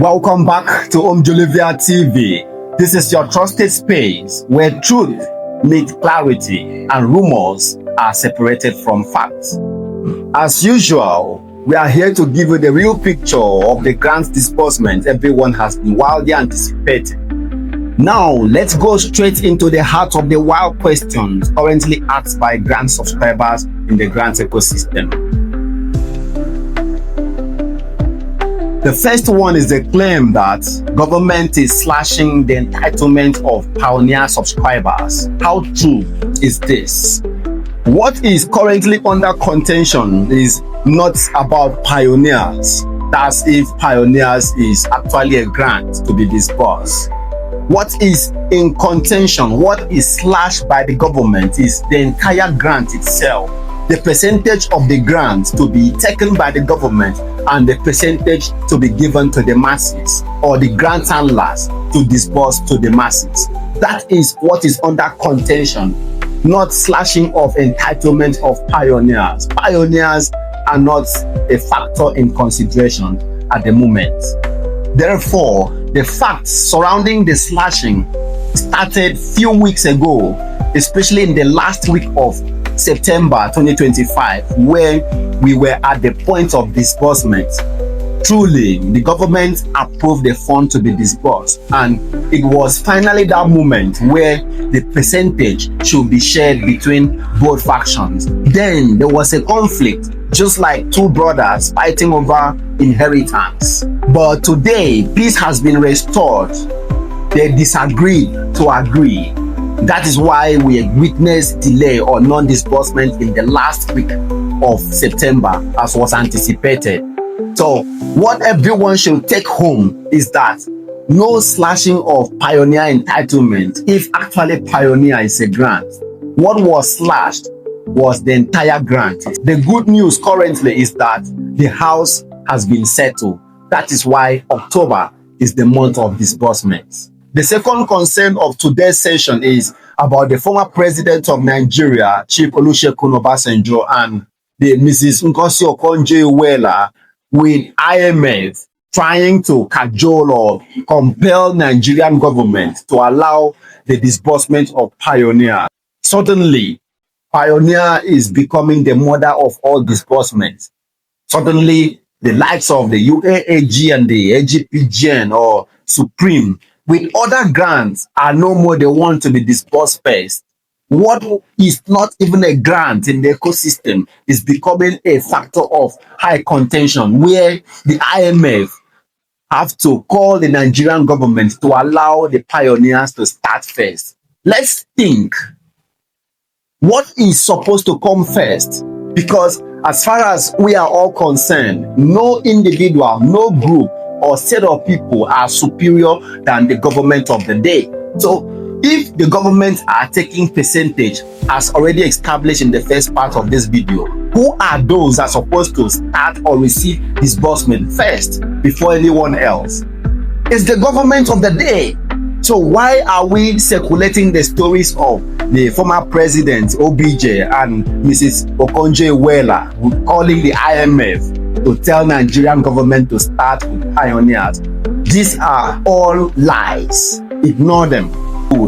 Welcome back to Jolivia TV. This is your trusted space where truth meets clarity and rumors are separated from facts. As usual, we are here to give you the real picture of the grant disbursement everyone has been wildly anticipating. Now, let's go straight into the heart of the wild questions currently asked by grant subscribers in the grant ecosystem. The first one is the claim that government is slashing the entitlement of pioneer subscribers. How true is this? What is currently under contention is not about pioneers. That's if pioneers is actually a grant to be disbursed. What is in contention, what is slashed by the government is the entire grant itself. The percentage of the grant to be taken by the government and the percentage to be given to the masses, or the grant handlers to disburse to the masses. That is what is under contention, not slashing of entitlement of pioneers. Pioneers are not a factor in consideration at the moment. Therefore, the facts surrounding the slashing started few weeks ago, especially in the last week of September 2025, where we were at the point of disbursement. Truly, the government approved the fund to be disbursed, and it was finally that moment where the percentage should be shared between both factions. Then there was a conflict, just like two brothers fighting over inheritance. But today, peace has been restored. They disagreed to agree. That is why we witnessed delay or non-disbursement in the last week of September, as was anticipated. So what everyone should take home is that no slashing of pioneer entitlement if actually pioneer is a grant. What was slashed was the entire grant. The good news currently is that the house has been settled. That is why October is the month of disbursements. The second concern of today's session is about the former president of Nigeria, Chief Olusegun Obasanjo, and the Mrs. Ngozi Okonjo-Iweala, with IMF trying to cajole or compel Nigerian government to allow the disbursement of pioneer. Suddenly, pioneer is becoming the mother of all disbursements. Suddenly, the likes of the UAAG and the AGPGN or Supreme with other grants are no more the one to be disbursed first. What is not even a grant in the ecosystem is becoming a factor of high contention, where the IMF have to call the Nigerian government to allow the pioneers to start first. Let's think, what is supposed to come first? Because as far as we are all concerned, no individual, no group or set of people are superior than the government of the day. So if the government are taking percentage as already established in the first part of this video, who are those that are supposed to start or receive disbursement first before anyone else? It's the government of the day. So why are we circulating the stories of the former president OBJ and Mrs. Okonjo-Iweala calling the IMF to tell Nigerian government to start with pioneers? These are all lies. Ignore them.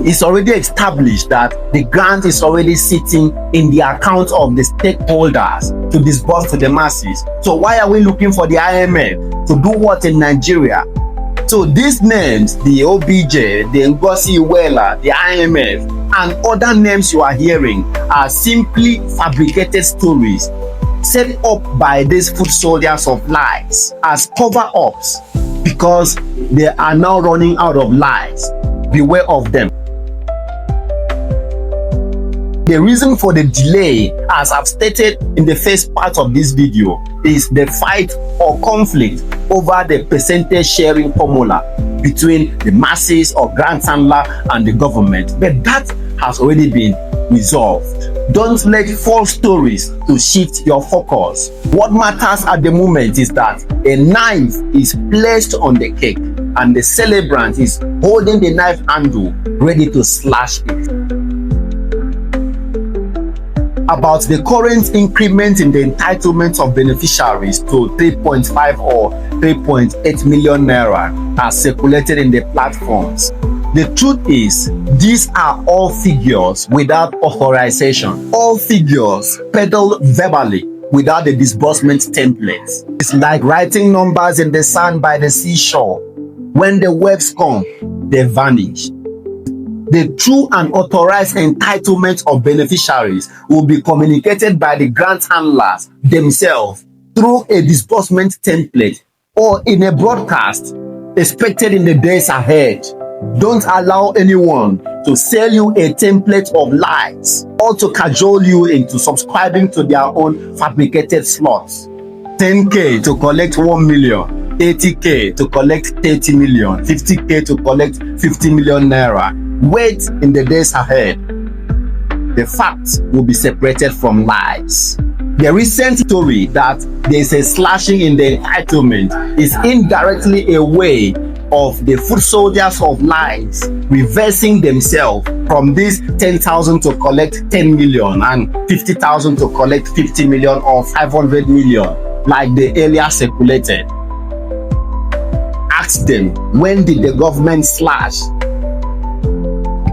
It's already established that the grant is already sitting in the account of the stakeholders to disburse to the masses. So why are we looking for the IMF to do what in Nigeria? So these names, the OBJ, the Ngozi Iweala, the IMF, and other names you are hearing are simply fabricated stories set up by these foot soldiers of lies as cover-ups, because they are now running out of lies. Beware of them. The reason for the delay, as I've stated in the first part of this video, is the fight or conflict over the percentage sharing formula between the masses or grant handler and the government. But that has already been resolved. Don't let false stories to shift your focus. What matters at the moment is that a knife is placed on the cake and the celebrant is holding the knife handle ready to slash it. about the current increment in the entitlement of beneficiaries to 3.5 or 3.8 million naira as circulated in the platforms. The truth is, these are all figures without authorization. All figures peddled verbally without the disbursement template. It's like writing numbers in the sand by the seashore. When the waves come, they vanish. The true and authorized entitlement of beneficiaries will be communicated by the grant handlers themselves through a disbursement template or in a broadcast expected in the days ahead. Don't allow anyone to sell you a template of lies or to cajole you into subscribing to their own fabricated slots. 10K to collect 1 million, 80K to collect 30 million, 50K to collect 50 million naira. Wait in the days ahead. The facts will be separated from lies. The recent story that there is a slashing in the entitlement is indirectly a way of the foot soldiers of lies reversing themselves from this 10,000 to collect 10 million and 50,000 to collect 50 million or 500 million like the earlier circulated. Ask them, when did the government slash?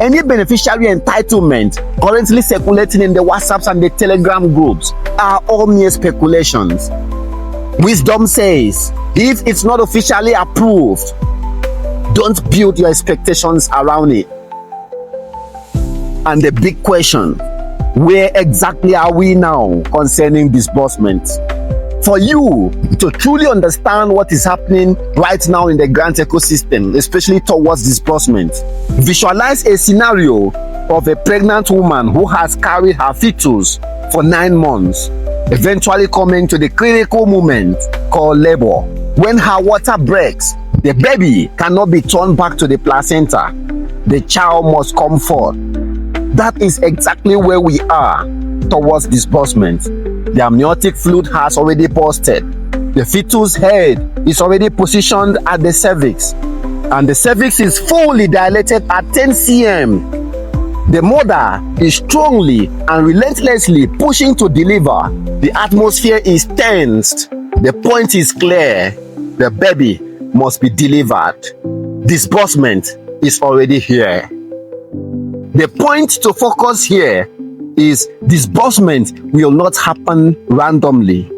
Any beneficiary entitlement currently circulating in the WhatsApps and the Telegram groups are all mere speculations. Wisdom says, if it's not officially approved, don't build your expectations around it. And the big question, where exactly are we now concerning disbursement? For you to truly understand what is happening right now in the grant ecosystem, especially towards disbursement, visualize a scenario of a pregnant woman who has carried her fetus for 9 months, eventually coming to the critical moment called labor. When her water breaks, the baby cannot be turned back to the placenta. The child must come forth. That is exactly where we are towards disbursement. The amniotic fluid has already bursted. The fetus head is already positioned at the cervix, and the cervix is fully dilated at 10 cm. The mother is strongly and relentlessly pushing to deliver. The atmosphere is tensed. The point is clear. The baby must be delivered. Disbursement is already here. The point to focus here is disbursement will not happen randomly.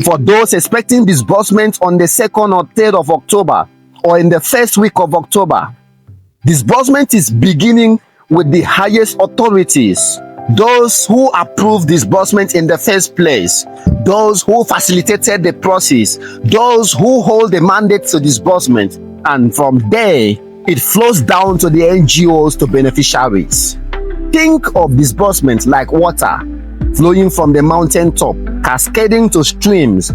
For those expecting disbursement on the 2nd or 3rd of October or in the first week of October, disbursement is beginning with the highest authorities, those who approved disbursement in the first place, those who facilitated the process, those who hold the mandate to disbursement, and from there it flows down to the NGOs to beneficiaries. Think of disbursement like water flowing from the mountaintop, cascading to streams,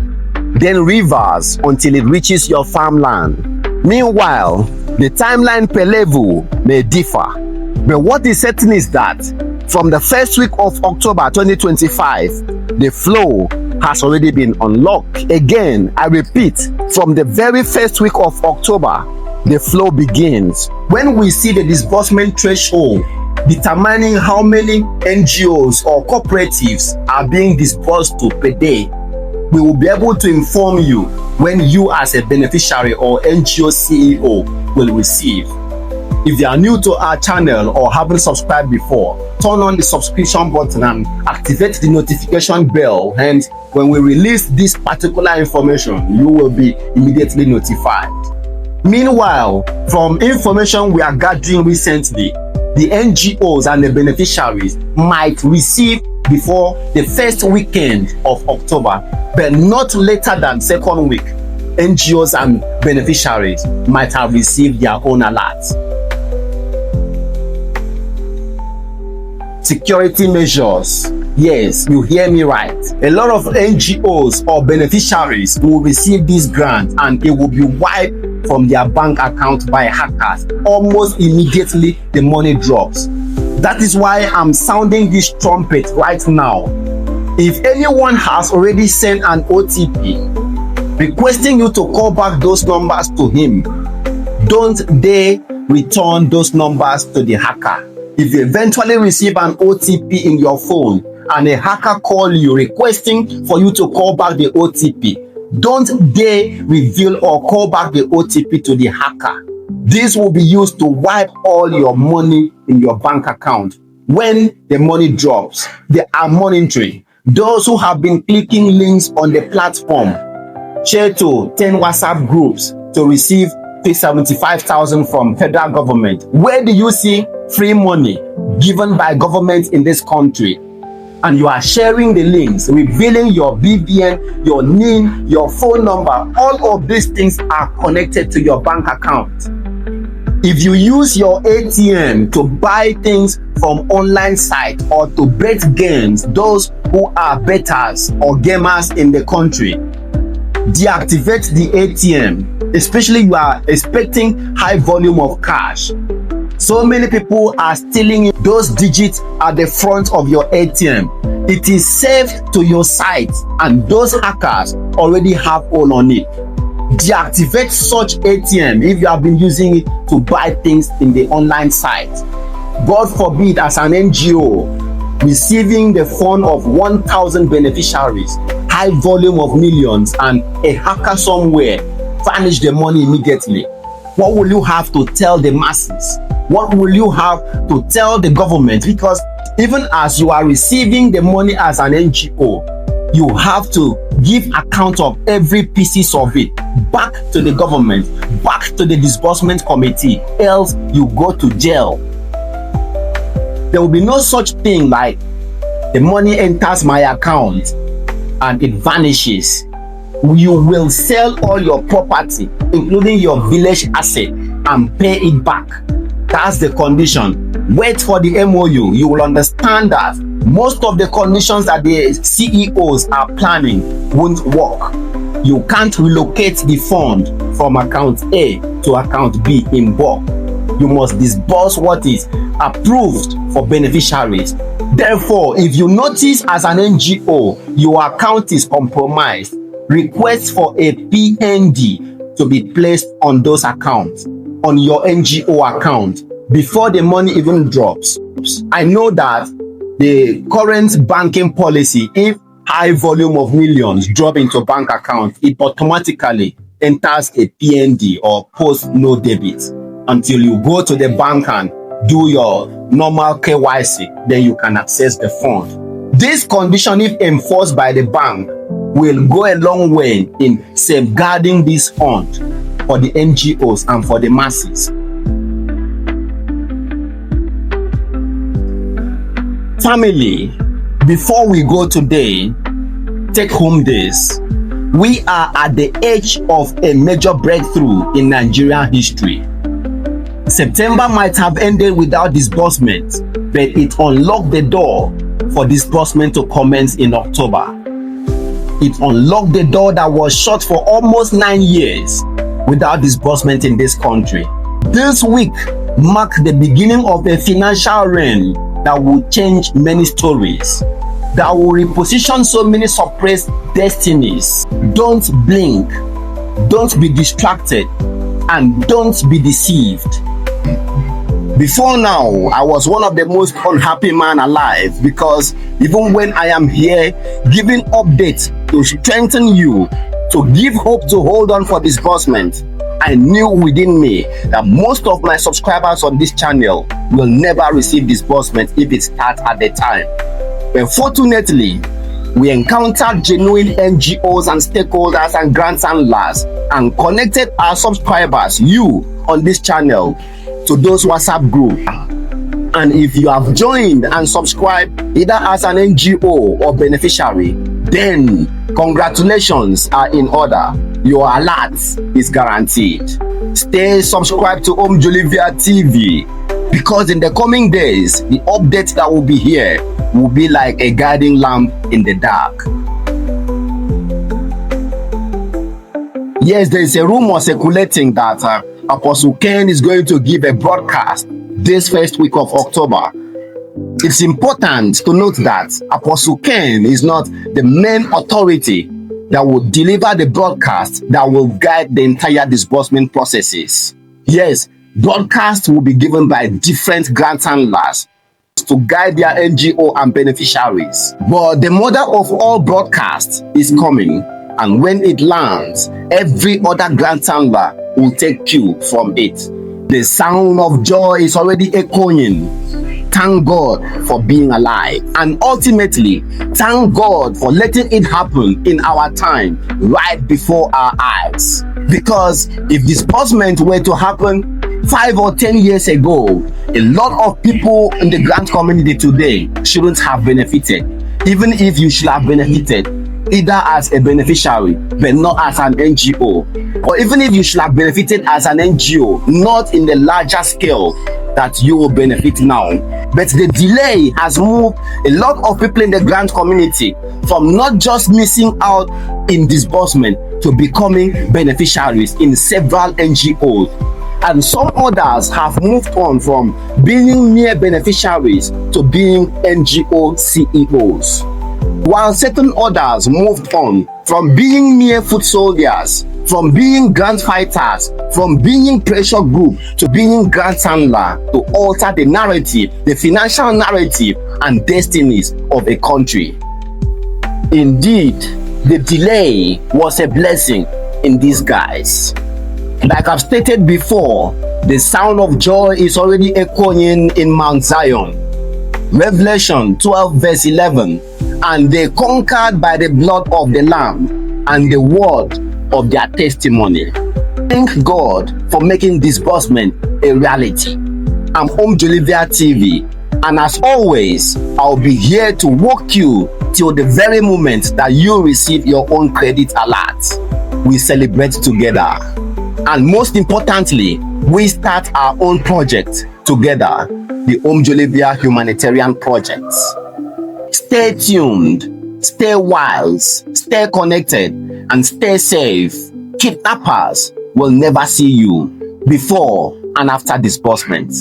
then rivers until it reaches your farmland. Meanwhile, the timeline per level may differ, but what is certain is that from the first week of October 2025, the flow has already been unlocked. Again, I repeat, from the very first week of October, the flow begins. When we see the disbursement threshold determining how many NGOs or cooperatives are being disbursed to per day, we will be able to inform you when you as a beneficiary or NGO CEO will receive. If you are new to our channel or haven't subscribed before, turn on the subscription button and activate the notification bell, and when we release this particular information, you will be immediately notified. Meanwhile, from information we are gathering recently, the NGOs and the beneficiaries might receive before the first weekend of October, but not later than second week. NGOs and beneficiaries might have received their own alerts. Security measures. Yes, you hear me right. A lot of NGOs or beneficiaries will receive this grant and it will be wiped from their bank account by hackers. Almost immediately the money drops. That is why I'm sounding this trumpet right now. If anyone has already sent an OTP requesting you to call back those numbers to him, don't dare return those numbers to the hacker. If you eventually receive an OTP in your phone and a hacker call you requesting for you to call back the OTP, don't dare reveal or call back the OTP to the hacker. This will be used to wipe all your money in your bank account. When the money drops, they are monitoring those who have been clicking links on the platform. Share to 10 WhatsApp groups to receive 75,000 from federal government. Where do you see free money given by government in this country? And you are sharing the links, revealing your BVN, your NIN, your phone number. All of these things are connected to your bank account. If you use your ATM to buy things from online site or to bet games, those who are bettors or gamers in the country, deactivate the ATM, especially you are expecting high volume of cash. So many people are stealing those digits at the front of your ATM. It is saved to your site and those hackers already have hold on it. Deactivate such ATM if you have been using it to buy things in the online site. God forbid, as an NGO receiving the fund of 1,000 beneficiaries, high volume of millions, and a hacker somewhere vanish the money immediately. What will you have to tell the masses? What will you have to tell the government? Because even as you are receiving the money as an NGO, you have to give account of every pieces of it back to the government, back to the disbursement committee, else you go to jail. There will be no such thing like the money enters my account and it vanishes. You will sell all your property, including your village asset, and pay it back. That's the condition. Wait for the MOU. You will understand that most of the conditions that the CEOs are planning won't work. You can't relocate the fund from account A to account B in bulk. You must disburse what is approved for beneficiaries. Therefore, if you notice as an NGO your account is compromised, request for a PND to be placed on those accounts, on your NGO account, before the money even drops. I know that the current banking policy, if high volume of millions drop into bank account, it automatically enters a PND or post no debit until you go to the bank and do your normal KYC, then you can access the fund. This condition, if enforced by the bank, will go a long way in safeguarding this fund for the NGOs and for the masses. Family, before we go today, take home this. We are at the edge of a major breakthrough in Nigerian history. September might have ended without disbursement, but it unlocked the door for disbursement to commence in October. It unlocked the door that was shut for almost 9 years without disbursement in this country. This week marked the beginning of a financial reign that will change many stories, that will reposition so many suppressed destinies. Don't blink, don't be distracted, and don't be deceived. Before now, I was one of the most unhappy man alive, because even when I am here giving updates to strengthen you, to give hope to hold on for disbursement, I knew within me that most of my subscribers on this channel will never receive disbursement if it starts at the time. But fortunately, we encountered genuine NGOs and stakeholders and grants handlers and connected our subscribers, you on this channel, to those WhatsApp group. And if you have joined and subscribed either as an NGO or beneficiary, then congratulations are in order. Your alert is guaranteed. Stay subscribed to Omjolivia TV, because in the coming days, the updates that will be here will be like a guiding lamp in the dark. Yes, there is a rumor circulating that Apostle Ken is going to give a broadcast this first week of October. It's important to note that Apostle Ken is not the main authority that will deliver the broadcast that will guide the entire disbursement processes. Yes, broadcast will be given by different grant handlers to guide their NGO and beneficiaries. But the mother of all broadcasts is coming, and when it lands, every other grandstand will take cue from it. The sound of joy is already echoing. Thank God for being alive, and ultimately thank God for letting it happen in our time, right before our eyes. Because if disbursement were to happen 5 or 10 years ago, a lot of people in the grant community today shouldn't have benefited. Even if you should have benefited, either as a beneficiary but not as an NGO, or even if you should have benefited as an NGO, not in the larger scale that you will benefit now. But the delay has moved a lot of people in the grant community from not just missing out in disbursement to becoming beneficiaries in several NGOs. And some others have moved on from being mere beneficiaries to being NGO CEOs, while certain others moved on from being mere foot soldiers, from being grant fighters, from being pressure group to being grant handler, to alter the narrative, the financial narrative and destinies of a country. Indeed, the delay was a blessing in disguise. Like I've stated before, the sound of joy is already echoing in Mount Zion. Revelation 12 verse 11, and they conquered by the blood of the Lamb and the word of their testimony. Thank God for making disbursement a reality. I'm Olivia TV, and as always, I'll be here to walk you till the very moment that you receive your own credit alert. We celebrate together, and most importantly, we start our own project together, the Olivia Humanitarian Project. Stay tuned, stay wise, stay connected, and stay safe. Kidnappers will never see you before and after disbursement.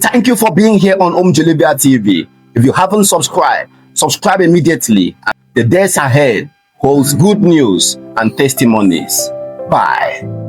Thank you for being here on Olivia TV. If you haven't subscribed, subscribe immediately. The days ahead holds good news and testimonies. Bye.